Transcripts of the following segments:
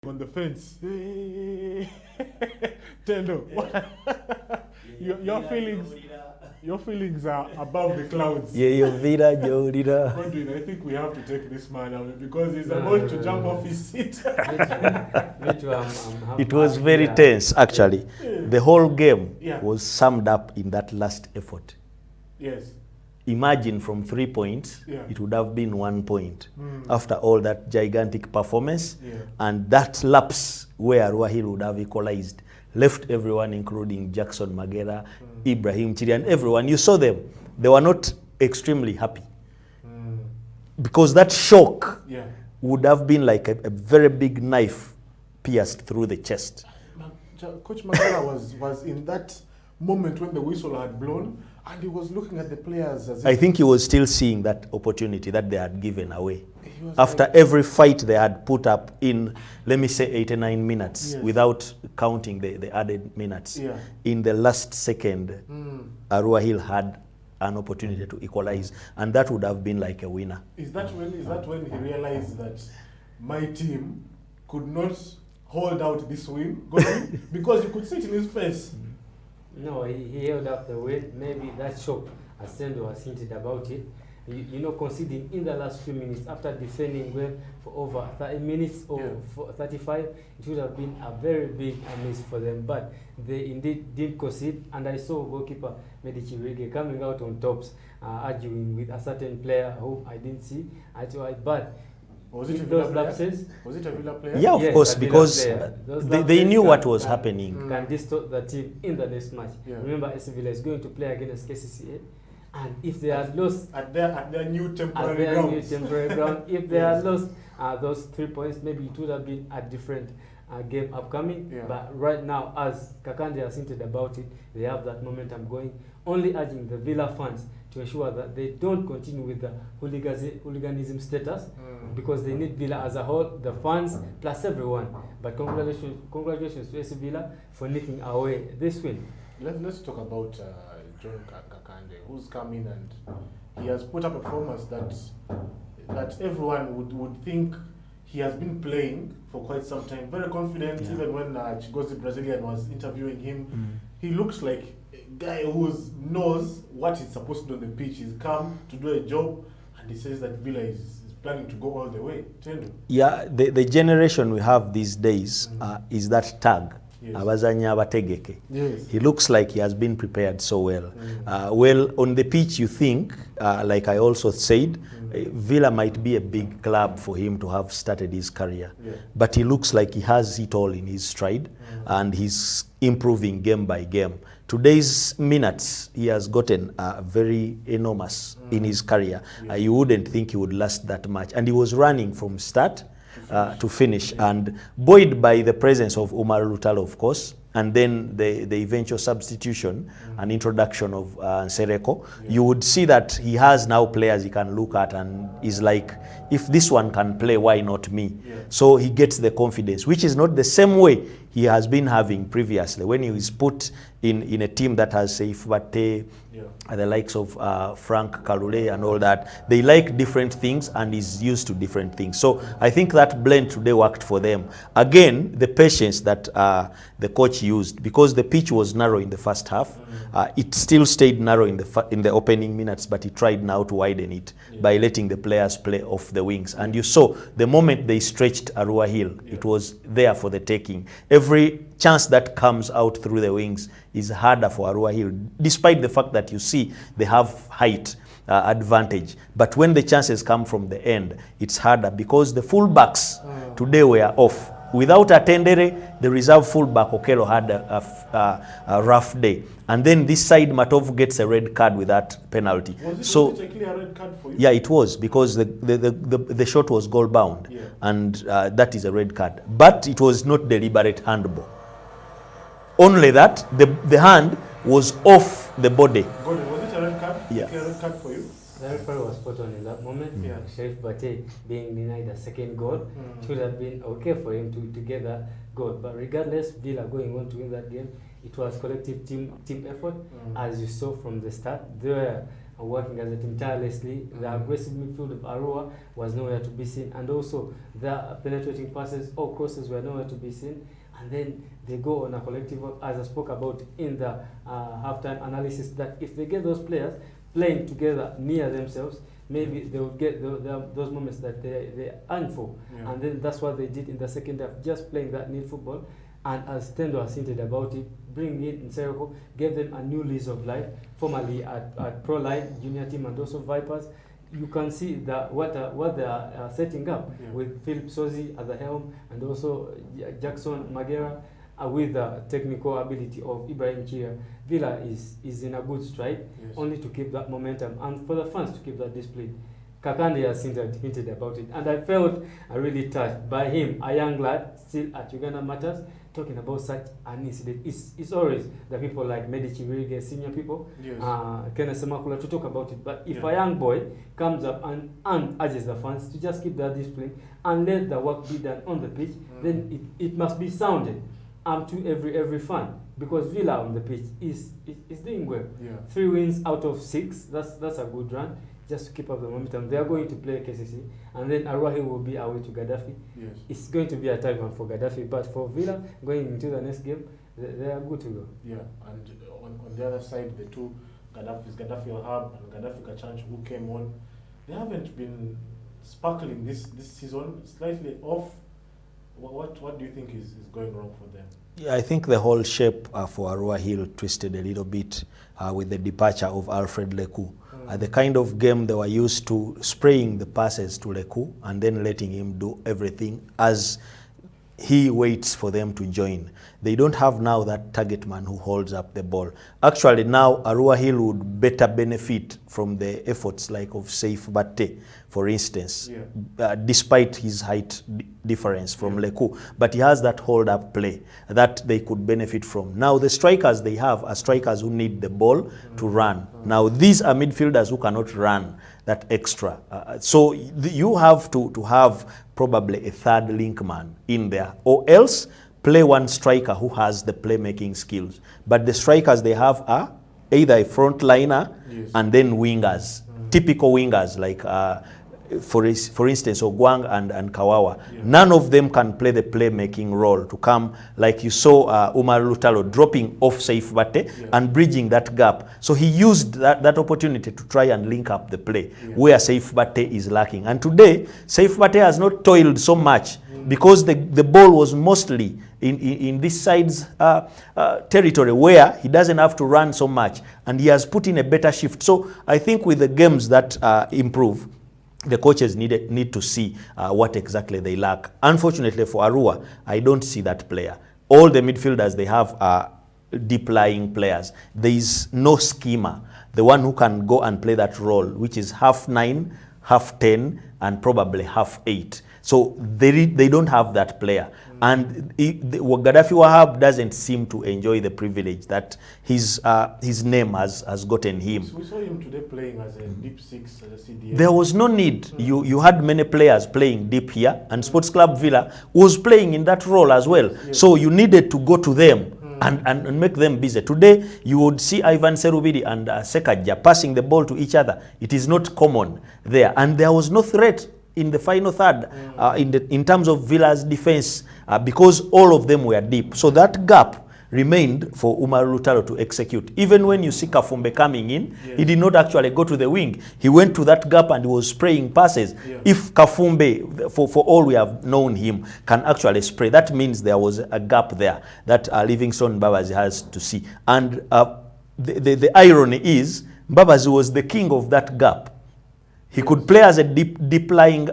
On the fence. Tendo, your feelings are above the clouds. Godwin, I think we have to take this man out because he's about to jump off his seat. It was very tense, actually. The whole game was summed up in that last effort. Yes. Imagine from 3 points, it would have been 1 point after all that gigantic performance. And that lapse where ARUA Hills would have equalized, left everyone, including Jackson Magera, Ibrahim Chiri, and everyone. You saw them. They were not extremely happy. Because that shock would have been like a very big knife pierced through the chest. Coach Magera was in that moment when the whistle had blown, and he was looking at the players as if I think he was still seeing that opportunity that they had given away. After every fight they had put up in, let me say, 89 minutes, without counting the added minutes. In the last second, ARUA Hills had an opportunity to equalize, and that would have been like a winner. Is that when he realized that my team could not hold out this win? Because you could see it in his face. No, he held up the win. Maybe that shock, as Sendo has hinted about it. You know, conceding in the last few minutes after defending well for over 30 minutes or for 35, it would have been a very big miss for them. But they indeed did concede, and I saw goalkeeper Medici Rege coming out on tops, arguing with a certain player who I didn't see. But was it a Villa player? Was it a Villa player? Yeah, of course, because they knew what was happening. Can distort the team in the next match. Remember, AC Villa is going to play against KCCA, and if they had lost at their new temporary ground, if they had lost those 3 points, maybe it would have been a different game upcoming. But right now, as Kakande has hinted about it, they have that momentum going. Only urging the Villa fans to ensure that they don't continue with the hooliganism status, because they need Villa as a whole, the fans plus everyone. But congratulations to AC Villa for nicking away this win. Let's talk about John Kakande, who's come in and he has put up a performance that everyone would think he has been playing for quite some time. Very confident, even when Chigozi Brazilian was interviewing him. He looks like a guy who knows what he's supposed to do on the pitch. He's come to do a job, and he says that Villa is planning to go all the way. Yeah, the generation we have these days is that tag. Abazanya abategeke. He looks like he has been prepared so well. Well, on the pitch, you think, like I also said, Villa might be a big club for him to have started his career. But he looks like he has it all in his stride, and he's improving game by game. Today's minutes, he has gotten very enormous in his career. You wouldn't think he would last that much. And he was running from start to finish, and buoyed by the presence of Umar Lutalo, of course, and then the eventual substitution and introduction of Nsereko. You would see that he has now players he can look at and is like, if this one can play, why not me? So he gets the confidence, which is not the same way he has been having previously when he was put in a team that has Saif Bate, the likes of Frank Kalule and all that. They like different things and is used to different things. So I think that blend today worked for them. Again, the patience that the coach used, because the pitch was narrow in the first half. It still stayed narrow in the opening minutes, but he tried now to widen it by letting the players play off the wings. And you saw the moment they stretched ARUA Hills, it was there for the taking. Every chance that comes out through the wings is harder for ARUA Hills, despite the fact that you see they have height advantage. But when the chances come from the end, it's harder because the fullbacks today were off. Without Atendere, the reserve fullback Okelo had a rough day. And then this side, Matov gets a red card with that penalty. Was it a clear red card for you? Yeah, it was, because the shot was goal bound. And that is a red card. But it was not deliberate handball. Only that the hand was off the body. Was it a red card? Yeah. A red card for you? The referee was spot on in that moment. Sharif Bate being denied a second goal, it would have been okay for him to get that goal. But regardless, Villa going on to win that game, it was collective team effort, as you saw from the start. They were working as a team tirelessly. The aggressive midfield of ARUA was nowhere to be seen, and also the penetrating passes or crosses were nowhere to be seen. And then they go on a collective work, as I spoke about in the halftime analysis, that if they get those players playing together near themselves, maybe they will get those moments that they earn for. Yeah. And then that's what they did in the second half, just playing that neat football. And as Tendo has hinted about it, bringing in Sereko gave them a new lease of life, formerly at Pro Line, junior team, and also Vipers. You can see that what they are setting up with Philip Sozi at the helm, and also Jackson Magera with the technical ability of Ibrahim Chia. Villa is in a good stride, only to keep that momentum and for the fans to keep that discipline. Kakande has hinted about it, and I felt really touched by him, a young lad still at Uganda Matters, talking about such an incident. It's always the people like Medici Wirige, senior people, Kenneth Semakula, to talk about it. But if a young boy comes up and urges the fans to just keep that discipline and let the work be done on the pitch, then it must be sounded to every fan, because Villa on the pitch is doing well. 3 wins out of 6. That's a good run. Just to keep up the momentum. They are going to play KCC, and then ARUA Hills will be away to Gaddafi. It's going to be a tight one for Gaddafi, but for Villa, going into the next game, they are good to go. Yeah, and on the other side, the two Gaddafi Al-Hab and Gaddafi Kachanch, who came on, they haven't been sparkling this season, slightly off. What do you think is going wrong for them? Yeah, I think the whole shape for ARUA Hill twisted a little bit with the departure of Alfred Leku. The kind of game they were used to, spraying the passes to Leku and then letting him do everything as he waits for them to join. They don't have now that target man who holds up the ball. Actually now ARUA Hill would better benefit from the efforts like of Saif Batte, for instance, despite his height difference from Leku. But he has that hold up play that they could benefit from. Now the strikers they have are strikers who need the ball to run. Now these are midfielders who cannot run that extra. So you have to have probably a third link man in there, or else play one striker who has the playmaking skills. But the strikers they have are either a front liner and then wingers, typical wingers like for instance Ogwang and Kawawa. None of them can play the playmaking role to come, like you saw Umar Lutalo dropping off Saif Batte and bridging that gap. So he used that opportunity to try and link up the play where Saif Batte is lacking. And today Saif Batte has not toiled so much because the ball was mostly in this side's territory where he doesn't have to run so much, and he has put in a better shift. So I think with the games that improve, the coaches need to see what exactly they lack. Unfortunately for ARUA, I don't see that player. All the midfielders they have are deep-lying players. There is no schema, the one who can go and play that role, which is half 9, half 10, and probably half 8. So they don't have that player. And Gaddafi Wahab doesn't seem to enjoy the privilege that his name has gotten him. So we saw him today playing as a deep 6, as a CDM. There was no need. You had many players playing deep here, and Sports Club Villa was playing in that role as well. So you needed to go to them and make them busy. Today, you would see Ivan Serubidi and Sekaja passing the ball to each other. It is not common there. And there was no threat in the final third in terms of Villa's defense because all of them were deep. So that gap remained for Umar Lutalo to execute. Even when you see Kafumbe coming in, he did not actually go to the wing. He went to that gap and he was spraying passes. If Kafumbe, for all we have known him, can actually spray, that means there was a gap there that Livingstone Mbabazi has to see. And the irony is, Mbabazi was the king of that gap. He could play as a deep-lying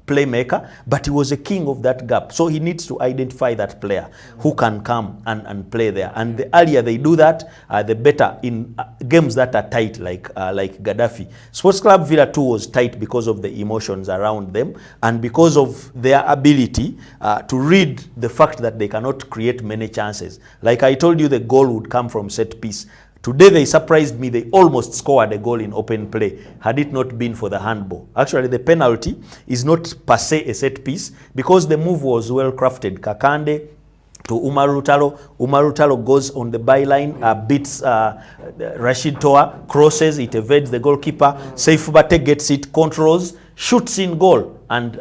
playmaker, but he was a king of that gap. So he needs to identify that player who can come and play there. And the earlier they do that, the better in games that are tight, like Gaddafi. Sports Club Villa 2 was tight because of the emotions around them and because of their ability to read the fact that they cannot create many chances. Like I told you, the goal would come from set piece. Today they surprised me. They almost scored a goal in open play had it not been for the handball. Actually, the penalty is not per se a set piece because the move was well crafted. Kakande Umaru Talo. Umaru Talo goes on the byline, beats Rashid Toa, crosses, it evades the goalkeeper. Seifu Bate gets it, controls, shoots in goal, and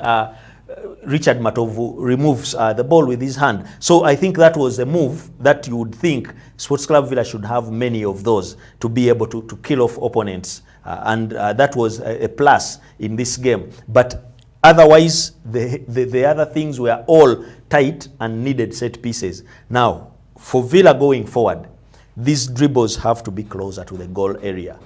Richard Matovu removes the ball with his hand. So I think that was a move that you would think Sports Club Villa should have many of those to be able to kill off opponents. And that was a plus in this game. But otherwise, the other things were all tight and needed set pieces. Now, for Villa going forward, these dribbles have to be closer to the goal area,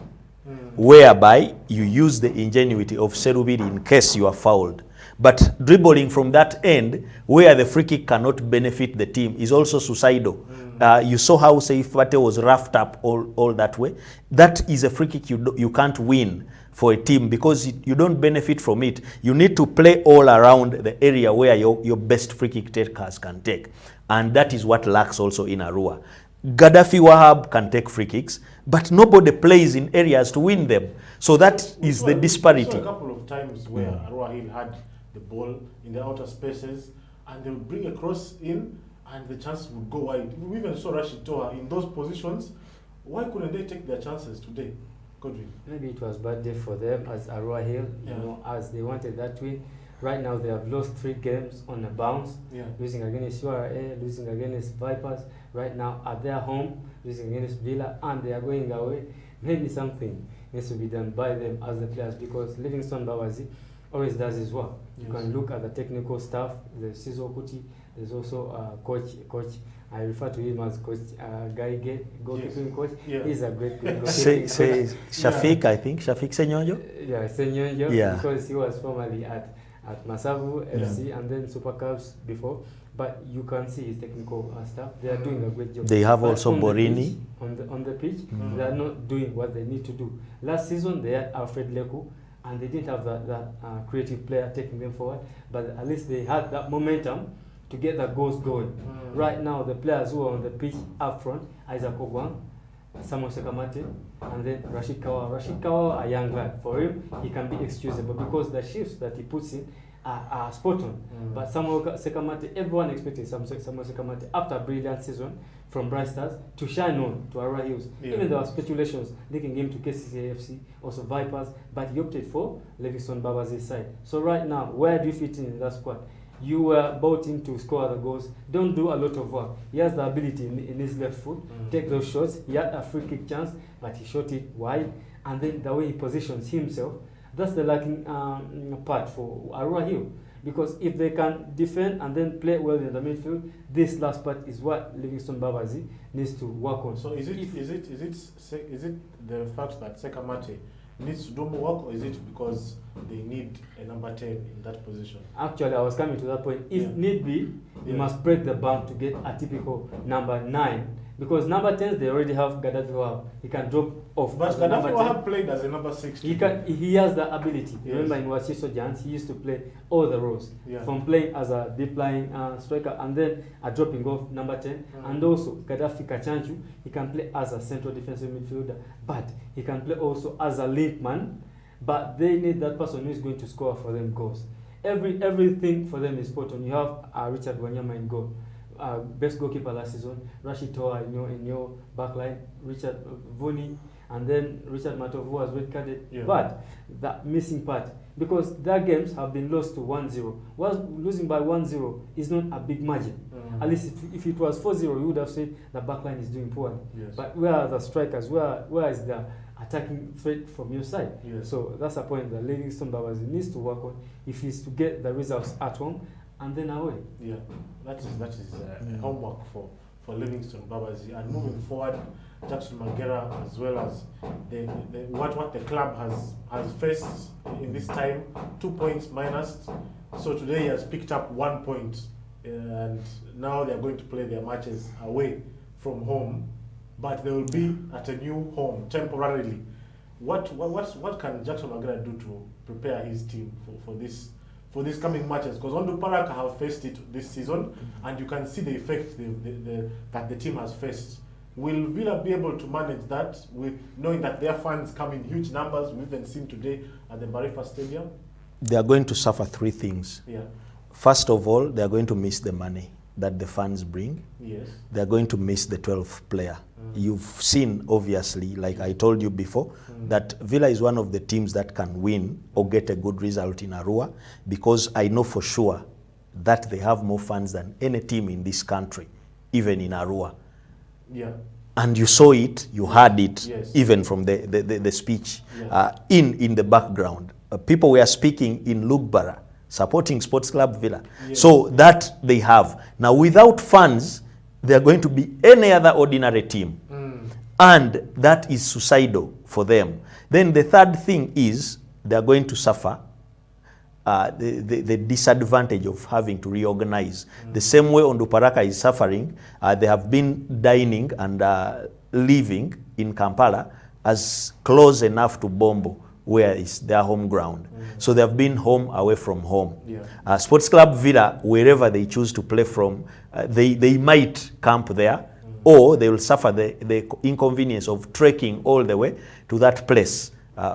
whereby you use the ingenuity of Serubiri in case you are fouled. But dribbling from that end, where the free kick cannot benefit the team, is also suicidal. You saw how Seif Bate was roughed up all that way. That is a free kick you can't win for a team because you don't benefit from it. You need to play all around the area where your best free kick takers can take. And that is what lacks also in Arua. Gaddafi Wahab can take free kicks, but nobody plays in areas to win them. So that is the disparity. We saw a couple of times where ARUA Hill had the ball in the outer spaces and they would bring a cross in and the chance would go wide. We even saw Rashid Toa in those positions. Why couldn't they take their chances today? Godwin? Maybe it was bad day for them as ARUA Hill, you know, as they wanted that win. Right now they have lost 3 games on a bounce, losing against URA, losing against Vipers. Right now at their home, losing against Villa, and they are going away. Maybe something needs to be done by them as the players, because Livingstone Babazi always does his work. You can look at the technical staff, there's Sizo Kuti, there's also coach. I refer to him as Coach Gaige, goalkeeping coach. He's a great goalkeeping coach. Say Shafiq, I think. Shafiq Senyonjo? Yeah, Senyonjo, because he was formerly at Masavu FC and then Super Cubs before. But you can see his technical staff. They are doing a great job. They have but also Borini. On the pitch, they are not doing what they need to do. Last season, they had Alfred Leku, and they didn't have that creative player taking them forward. But at least they had that momentum to get the goals going. Right now, the players who are on the pitch up front, Isaac Ogwang, Samuel Sekamate, and then Rashid Kawa. Rashid Kawa, a young lad. For him, he can be excusable because the shifts that he puts in are spot on. But Samuel Sekamate, everyone expected Samuel Sekamate after a brilliant season from Bright Stars to shine on to ARUA Hills. Even there were speculations linking him to KCCA, also Vipers, but he opted for Livingstone Babazi's side. So right now, where do you fit in that squad? You were bought in to score the goals. Don't do a lot of work. He has the ability in his left foot, take those shots. He had a free kick chance, but he shot it wide. And then the way he positions himself, that's the lacking part for ARUA Hill. Because if they can defend and then play well in the midfield, this last part is what Livingstone Babazi needs to work on. So is it the fact that Sekamate needs to do more work, or is it because they need a number 10 in that position? Actually, I was coming to that point. If need be, you must break the bank to get a typical number 9. Because number 10, they already have Gaddafi Wahab. He can drop off. But Gaddafi Wahab played as a number 6. He has the ability. Remember in Wachiso Giants, he used to play all the roles. From playing as a deep lying striker and then a dropping off number 10. And also Gaddafi Kachanchu, he can play as a central defensive midfielder. But he can play also as a link man. But they need that person who is going to score for them goals. Everything for them is spot on. You have Richard Wanyama in goal. Best goalkeeper last season, Rashid Toa in your backline, Richard Vuni, and then Richard Matovu was red carded. But that missing part, because their games have been lost to 1-0. Losing by 1-0 is not a big margin. At least if it was 4-0, you would have said the backline is doing poorly. But where are the strikers? Where is the attacking threat from your side? So that's a point that Livingstone Babazi needs to work on if he's to get the results at home and then away. That is homework for Livingstone Babazi. And moving forward, Jackson Magera, as well as what the club has faced in this time, 2 points minus. So today he has picked up 1 point, and now they are going to play their matches away from home, but they will be at a new home temporarily. What can Jackson Magera do to prepare his team for these coming matches? Because Ondo Paraka have faced it this season, and you can see the effect that the team has faced. Will Villa be able to manage that, with knowing that their fans come in huge numbers? We've even seen today at the Marifa Stadium. They are going to suffer 3 things. First of all, they are going to miss the money. that the fans bring, yes, they're going to miss the 12th player. You've seen, obviously, like I told you before, that Villa is one of the teams that can win or get a good result in ARUA, because I know for sure that they have more fans than any team in this country, even in ARUA. Yeah. And you saw it, you heard it, yes, even from the speech yeah, in the background. People were speaking in Lugbara, supporting Sports Club Villa. yes. So that they have. Now, without fans, they are going to be any other ordinary team. And that is suicidal for them. Then the third thing is they are going to suffer the disadvantage of having to reorganize. The same way Onduparaka is suffering, they have been dining and living in Kampala as close enough to Bombo, where is their home ground. So they have been home away from home. Yeah. Sports Club Villa, wherever they choose to play from, they might camp there, or they will suffer the inconvenience of trekking all the way to that place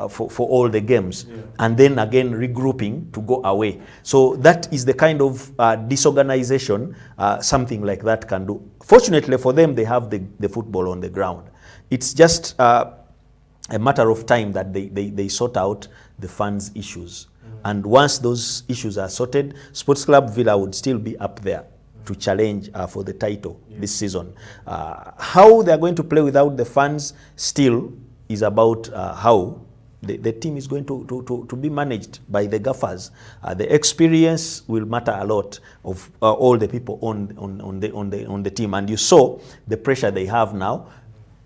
for all the games, yeah, and then again regrouping to go away. So that is the kind of disorganization something like that can do. Fortunately for them, they have the football on the ground. It's just a matter of time that they sort out the fans' issues. And once those issues are sorted, Sports Club Villa would still be up there to challenge for the title this season. How they are going to play without the fans still is about how the team is going to be managed by the gaffers. The experience will matter a lot of all the people on the team. And you saw the pressure they have now.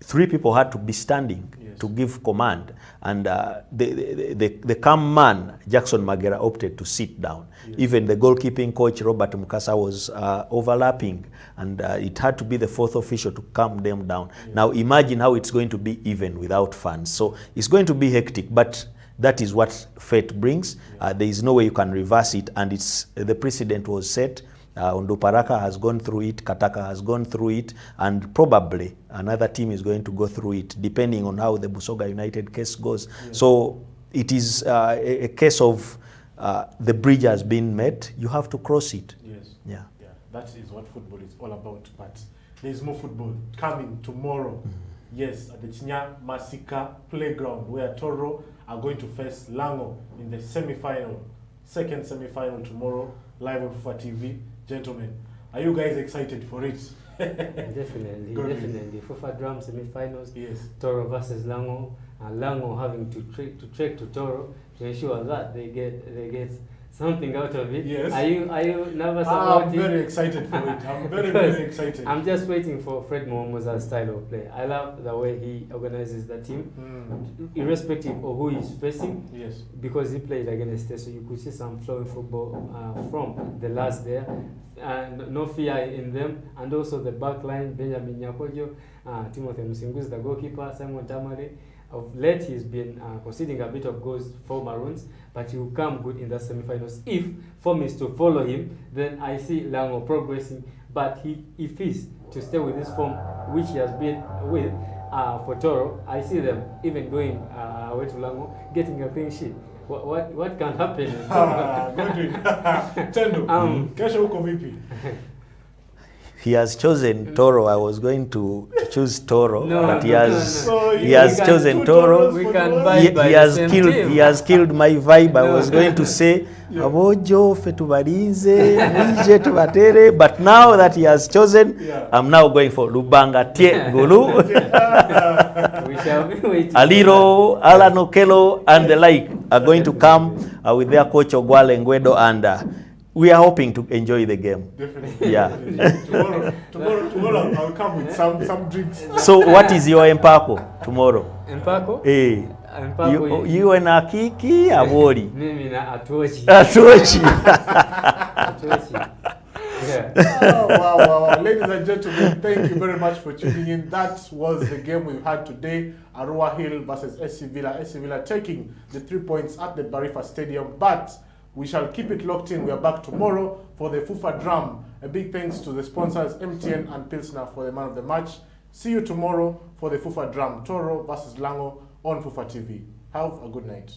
3 people had to be standing, yes, to give command, and the calm man, Jackson Magera, opted to sit down. Yes. Even the goalkeeping coach, Robert Mukasa, was overlapping, and it had to be the 4th official to calm them down. Yes. Now imagine how it's going to be even without fans. So it's going to be hectic, but that is what fate brings. Yes. There is no way you can reverse it, and it's the precedent was set. Onduparaka has gone through it, Kataka has gone through it, and probably another team is going to go through it, depending on how the Busoga United case goes. Yes. So it is a case of the bridge has been met, you have to cross it. Yes. Yeah. Yeah. That is what football is all about. But there is more football coming tomorrow. Yes, at the Chinya Masika playground, where Toro are going to face Lango in the semi-final, second semi-final tomorrow, live on FUFA TV. Gentlemen, are you guys excited for it? Definitely, definitely. FUFA Drum semi-finals. Yes. Toro versus Lango, and Lango having to trek to Toro to ensure that they get something out of it. Yes. Are you nervous about it? I'm very excited for it. I'm very excited. I'm just waiting for Fred Momoza's style of play. I love the way he organizes the team, irrespective of who he's facing. Yes. Because he played against us, so you could see some flowing football from the last there. No fear in them, and also the back line, Benjamin Nyakojo, Timothy Musinguzi, the goalkeeper, Simon Tamale. Of late, he's been conceding a bit of goals for Maroons, but he will come good in the semi-finals. If form is to follow him, then I see Lango progressing. But if he's to stay with this form, which he has been with for Toro, I see them even going away to Lango, getting a clean sheet. What can happen? Tendo, kesho uko vipi? He has chosen Toro. I was going to choose Toro, but he has chosen Toro. We can vibe by he has killed my vibe. I was going to say abojo fetubarinze mwije tubatere, but now that he has chosen, I'm now going for Lubanga Tie Gulu, we shall be waiting. Aliro, Alan Okello, and the like are going to come with their coach Ogwale Ngwedo, and we are hoping to enjoy the game. Definitely. Yeah. tomorrow I'll come with some drinks. So what is your empako tomorrow? Empako? Eh. You and Akiki Abori. Mimi na Atochi. Atochi. Atochi. Yeah. Oh, wow. Ladies and gentlemen, thank you very much for tuning in. That was the game we had today. ARUA Hill versus SC Villa. SC Villa taking the 3 points at the Barifa Stadium, but we shall keep it locked in. We are back tomorrow for the FUFA Drum. A big thanks to the sponsors, MTN and Pilsner, for the man of the match. See you tomorrow for the FUFA Drum. Toro versus Lango on FUFA TV. Have a good night.